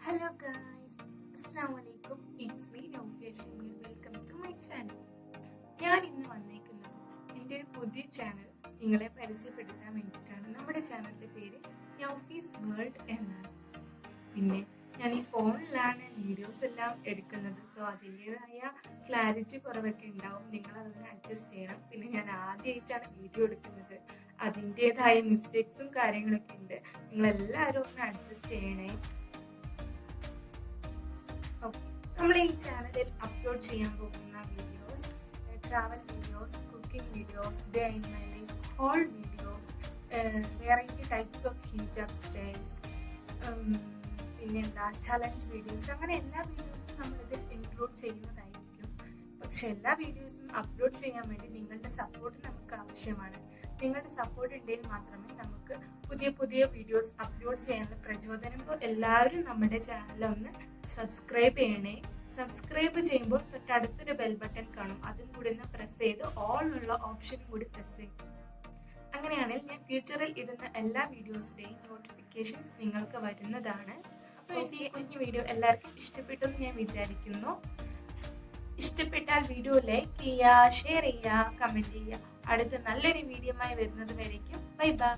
Hello guys, Assalamualaikum. It's me Nofia Shamir. Welcome to my channel. ഞാൻ ഇന്ന് വന്നേക്കുന്നത് എൻ്റെ ഒരു പുതിയ ചാനൽ നിങ്ങളെ പരിചയപ്പെടുത്താൻ വേണ്ടിയിട്ടാണ്. നമ്മുടെ ചാനലിൻ്റെ പേര് നൗഫീസ് വേൾഡ് എന്നാണ്. പിന്നെ ഞാൻ ഈ ഫോണിലാണ് വീഡിയോസ് എല്ലാം എടുക്കുന്നത്. സോ അതിൻ്റെതായ ക്ലാരിറ്റി കുറവൊക്കെ ഉണ്ടാവും. നിങ്ങളതൊന്ന് അഡ്ജസ്റ്റ് ചെയ്യണം. പിന്നെ ഞാൻ ആദ്യമായിട്ടാണ് വീഡിയോ എടുക്കുന്നത്. അതിൻ്റെതായ മിസ്റ്റേക്സും കാര്യങ്ങളൊക്കെ ഉണ്ട്. നിങ്ങളെല്ലാവരും ഒന്ന് അഡ്ജസ്റ്റ് ചെയ്യണേ. നമ്മൾ ഈ ചാനലിൽ അപ്ലോഡ് ചെയ്യാൻ പോകുന്ന videos travel videos, cooking videos, day in my life haul videos, variety types of ഹിജാബ് സ്റ്റൈൽസ്, പിന്നെന്താ ചലഞ്ച് വീഡിയോസ്, അങ്ങനെ എല്ലാ വീഡിയോസും നമ്മളിതിൽ ഇൻക്ലൂഡ് ചെയ്യുന്നതായിരിക്കും. പക്ഷെ എല്ലാ വീഡിയോസും അപ്ലോഡ് ചെയ്യാൻ വേണ്ടി നിങ്ങളുടെ സപ്പോർട്ട് നമുക്ക് ആവശ്യമാണ്. നിങ്ങളുടെ സപ്പോർട്ട് ഉണ്ടെങ്കിൽ മാത്രമേ നമുക്ക് പുതിയ പുതിയ വീഡിയോസ് അപ്ലോഡ് ചെയ്യാനുള്ള പ്രചോദനം. എല്ലാവരും നമ്മുടെ ചാനലൊന്ന് സബ്സ്ക്രൈബ് ചെയ്യണേ. സബ്സ്ക്രൈബ് ചെയ്യുമ്പോൾ തൊട്ടടുത്തൊരു ബെൽ ബട്ടൺ കാണും. അതും കൂടി ഒന്ന് പ്രസ് ചെയ്ത് ഓൾ ഉള്ള ഓപ്ഷനും കൂടി പ്രസ് ചെയ്യും. അങ്ങനെയാണെങ്കിൽ ഞാൻ ഫ്യൂച്ചറിൽ ഇടുന്ന എല്ലാ വീഡിയോസിൻ്റെയും നോട്ടിഫിക്കേഷൻസ് നിങ്ങൾക്ക് വരുന്നതാണ്. അപ്പോൾ എൻ്റെ ഈ കുഞ്ഞു വീഡിയോ എല്ലാവർക്കും ഇഷ്ടപ്പെട്ടെന്ന് ഞാൻ വിചാരിക്കുന്നു. ഇഷ്ടപ്പെട്ടാൽ വീഡിയോ ലൈക്ക് ചെയ്യുക, ഷെയർ ചെയ്യുക, കമൻറ്റ് ചെയ്യുക. അടുത്ത നല്ലൊരു വീഡിയോയുമായി വരുന്നത് വരേക്കും ബൈ ബൈ.